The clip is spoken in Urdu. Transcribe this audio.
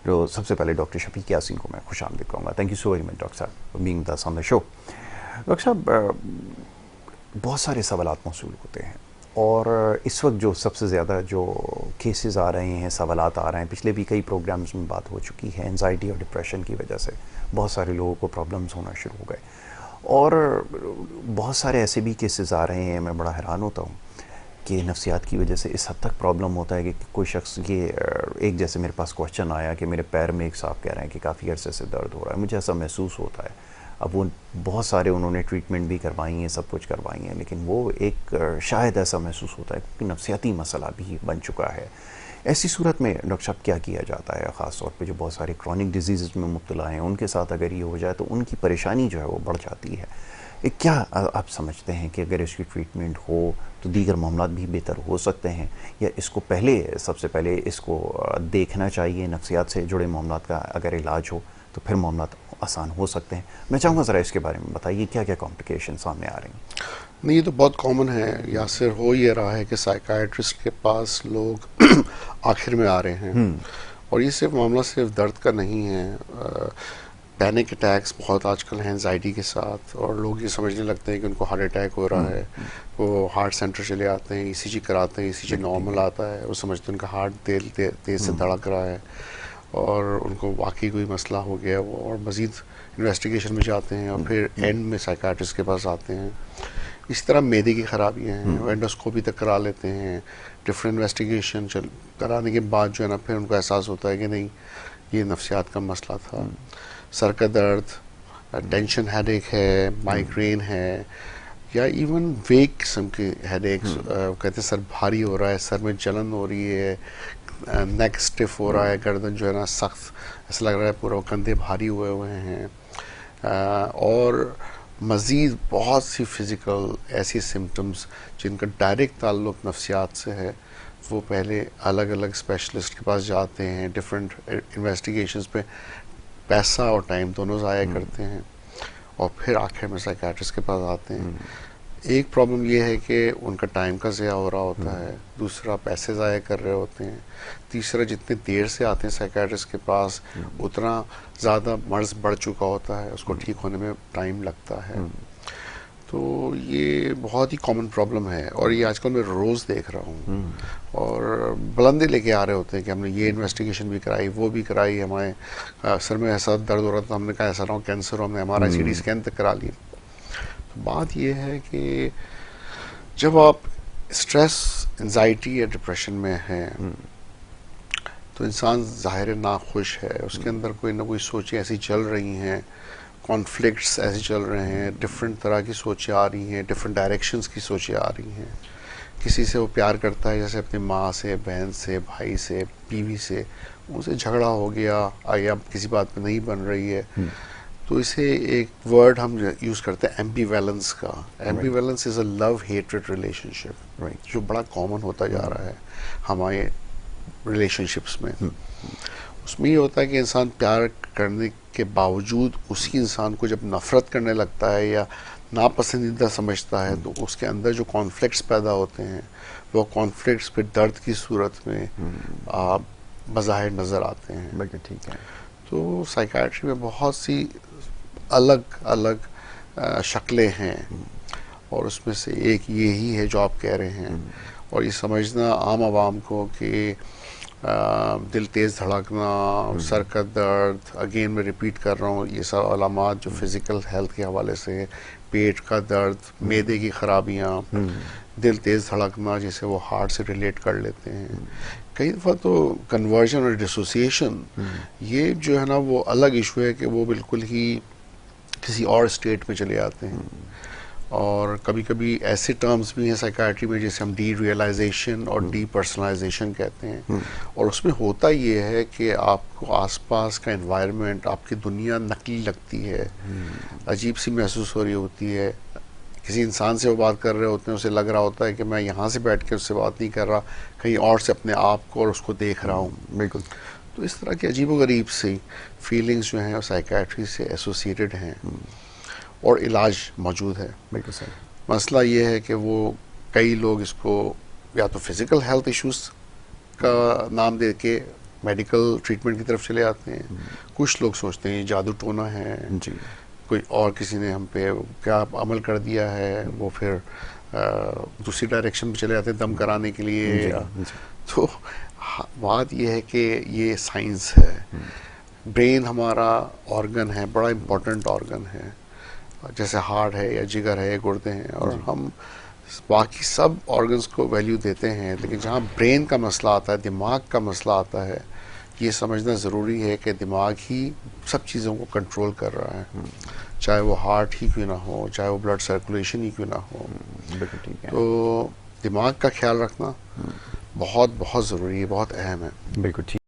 جو سب سے پہلے ڈاکٹر شفیق یاسین کو میں خوش آمدید کہوں گا. Thank you so very much doctor صاحب being with us on the show. Doctor صاحب بہت سارے سوالات موصول ہوتے ہیں اور اس وقت جو سب سے زیادہ جو کیسز آ رہے ہیں، سوالات آ رہے ہیں، پچھلے بھی کئی پروگرامز میں بات ہو چکی ہے، انزائٹی اور ڈپریشن کی وجہ سے بہت سارے لوگوں کو پرابلمز ہونا شروع ہو گئے اور بہت سارے ایسے بھی کیسز آ رہے ہیں. میں بڑا حیران ہوتا ہوں کہ نفسیات کی وجہ سے اس حد تک پرابلم ہوتا ہے کہ کوئی شخص یہ ایک جیسے میرے پاس کوشچن آیا کہ میرے پیر میں ایک صاحب کہہ رہے ہیں کہ کافی عرصے سے درد ہو رہا ہے، مجھے ایسا محسوس ہوتا ہے. اب وہ بہت سارے انہوں نے ٹریٹمنٹ بھی کروائی ہیں، سب کچھ کروائی ہیں، لیکن وہ ایک شاید ایسا محسوس ہوتا ہے کہ نفسیاتی مسئلہ بھی بن چکا ہے. ایسی صورت میں ڈاکٹر صاحب کیا کیا جاتا ہے؟ خاص طور پہ جو بہت سارے کرونک ڈیزیزز میں مبتلا ہیں ان کے ساتھ اگر یہ ہو جائے تو ان کی پریشانی جو ہے وہ بڑھ جاتی ہے. کیا آپ سمجھتے ہیں کہ اگر اس کی ٹریٹمنٹ ہو تو دیگر معاملات بھی بہتر ہو سکتے ہیں، یا اس کو سب سے پہلے اس کو دیکھنا چاہیے؟ نفسیات سے جڑے معاملات کا اگر علاج ہو تو پھر معاملات آسان ہو سکتے ہیں. میں چاہوں گا ذرا اس کے بارے میں بتائیے کیا کیا کمپلیکیشن سامنے آ رہی ہیں؟ نہیں، یہ تو بہت کامن ہے یاسر. ہو یہ رہا ہے کہ سائیکائٹرسٹ کے پاس لوگ آخر میں آ رہے ہیں، اور یہ صرف معاملہ صرف درد کا نہیں ہے. پینک اٹیکس بہت آج کل ہیں انزائٹی کے ساتھ، اور لوگ یہ سمجھنے لگتے ہیں کہ ان کو ہارٹ اٹیک ہو رہا ہے. وہ ہارٹ سینٹر چلے آتے ہیں، ECG کراتے ہیں، ECG نارمل آتا ہے، وہ سمجھتے ہیں ان کا ہارٹ تیز سے دھڑک رہا ہے اور ان کو واقعی کوئی مسئلہ ہو گیا. وہ اور مزید انویسٹیگیشن میں جاتے ہیں اور پھر اینڈ میں سائیکائٹرسٹ کے پاس آتے ہیں. اسی طرح معدے کی خرابیاں ہیں، وہ اینڈوسکوپی تک کرا لیتے ہیں. ڈفرینٹ انویسٹیگیشن کرانے کے بعد جو ہے نا پھر ان کو احساس ہوتا ہے کہ نہیں، یہ نفسیات کا مسئلہ تھا. سر کا درد، ٹینشن ہیڈ ایک ہے، مائیگرین ہے، یا ایون ویک قسم کے ہیڈ ایکس. کہتے ہیں سر بھاری ہو رہا ہے، سر میں جلن ہو رہی ہے، نیک اسٹف ہو رہا ہے، گردن جو ہے نا سخت ایسا لگ رہا ہے پورا کندھے بھاری ہوئے ہیں. اور مزید بہت سی فزیکل ایسی سمٹمز جن کا ڈائریکٹ تعلق نفسیات سے ہے، وہ پہلے الگ الگ اسپیشلسٹ کے پاس جاتے ہیں، ڈفرینٹ انویسٹیگیشنز پہ پیسہ اور ٹائم دونوں ضائع کرتے ہیں، اور پھر آخر میں سائیکائٹرسٹ کے پاس آتے ہیں. ایک پرابلم یہ ہے کہ ان کا ٹائم کا ضیاع ہو رہا ہوتا ہے، دوسرا پیسے ضائع کر رہے ہوتے ہیں، تیسرا جتنے دیر سے آتے ہیں سائیکائٹرسٹ کے پاس اتنا زیادہ مرض بڑھ چکا ہوتا ہے، اس کو ٹھیک ہونے میں ٹائم لگتا ہے. تو یہ بہت ہی کامن پرابلم ہے، اور یہ آج کل میں روز دیکھ رہا ہوں. اور بلندی لے کے آ رہے ہوتے ہیں کہ ہم نے یہ انویسٹیگیشن بھی کرائی، وہ بھی کرائی، ہمارے سر میں ایسا درد ہو رہا تھا، ہم نے کہا ایسا نہ ہو کینسر ہو، ہم نے MRI CT اسکین تک کرا لی. بات یہ ہے کہ جب آپ اسٹریس، انزائٹی یا ڈپریشن میں ہیں تو انسان ظاہر ناخوش ہے، اس کے اندر کوئی نہ کوئی سوچیں ایسی چل رہی ہیں، کانفلکٹس ایسے چل رہے ہیں، ڈفرینٹ طرح کی سوچیں آ رہی ہیں، ڈفرینٹ ڈائریکشنز کی سوچیں آ رہی ہیں. کسی سے وہ پیار کرتا ہے، جیسے اپنی ماں سے، بہن سے، بھائی سے، بیوی سے، ان سے جھگڑا ہو گیا یا کسی بات پہ نہیں بن رہی ہے، تو اسے ایک ورڈ ہم یوز کرتے ہیں ایمبی ویلنس کا. ایمبی ویلنس از اے لو ہیٹریڈ ریلیشن شپ، جو بڑا کامن ہوتا جا رہا ہے ہمارے ریلیشن شپس میں. اس میں یہ ہوتا ہے کہ انسان پیار کرنے کے باوجود اسی انسان کو جب نفرت کرنے لگتا ہے یا ناپسندیدہ سمجھتا ہے، تو اس کے اندر جو کانفلکٹس پیدا ہوتے ہیں وہ کانفلکٹس پھر درد کی صورت میں بظاہر نظر آتے ہیں. بالکل ٹھیک ہے. تو سائیکائٹری میں بہت سی الگ الگ شکلیں ہیں، اور اس میں سے ایک یہی ہے جو آپ کہہ رہے ہیں. اور یہ سمجھنا عام عوام کو کہ دل تیز دھڑکنا، سر کا درد، اگین میں ریپیٹ کر رہا ہوں، یہ سب علامات جو فزیکل ہیلتھ کے حوالے سے، پیٹ کا درد، معدے کی خرابیاں، دل تیز دھڑکنا جسے وہ ہارٹ سے ریلیٹ کر لیتے ہیں. کئی دفعہ تو کنورژن اور ڈسوسیشن، یہ جو ہے نا وہ الگ ایشو ہے کہ وہ بالکل ہی کسی اور اسٹیٹ میں چلے آتے ہیں. اور کبھی کبھی ایسے ٹرمز بھی ہیں سائیکائٹری میں جسے ہم ڈی ریئلائزیشن اور ڈی پرسنلائزیشن کہتے ہیں. اور اس میں ہوتا یہ ہے کہ آپ کو آس پاس کا انوائرمنٹ، آپ کی دنیا نقلی لگتی ہے، عجیب سی محسوس ہو رہی ہوتی ہے. کسی انسان سے وہ بات کر رہے ہوتے ہیں، اسے لگ رہا ہوتا ہے کہ میں یہاں سے بیٹھ کے اس سے بات نہیں کر رہا، کہیں اور سے اپنے آپ کو اور اس کو دیکھ رہا ہوں. بالکل. تو اس طرح کی عجیب و غریب سی فیلنگز جو ہیں وہ سائیکائٹری سے ایسوسیٹڈ ہیں، اور علاج موجود ہے. بالکل صحیح. مسئلہ یہ ہے کہ وہ کئی لوگ اس کو یا تو فزیکل ہیلتھ ایشوز کا نام دے کے میڈیکل ٹریٹمنٹ کی طرف چلے آتے ہیں. کچھ لوگ سوچتے ہیں یہ جادو ٹونا ہے, جی کوئی اور کسی نے ہم پہ کیا عمل کر دیا ہے, وہ پھر دوسری ڈائریکشن میں چلے جاتے ہیں دم کرانے کے لیے. تو بات یہ ہے کہ یہ سائنس ہے. برین ہمارا آرگن ہے, بڑا امپورٹنٹ آرگن ہے, جیسے ہارٹ ہے یا جگر ہے, گردے ہیں, اور ہم باقی سب آرگنس کو ویلیو دیتے ہیں, لیکن جہاں برین کا مسئلہ آتا ہے, دماغ کا مسئلہ آتا ہے, یہ سمجھنا ضروری ہے کہ دماغ ہی سب چیزوں کو کنٹرول کر رہا ہے, چاہے وہ ہارٹ ہی کیوں نہ ہو, چاہے وہ بلڈ سرکولیشن ہی کیوں نہ ہو. تو دماغ کا خیال رکھنا بہت بہت ضروری ہے, بہت اہم ہے. بالکل ٹھیک.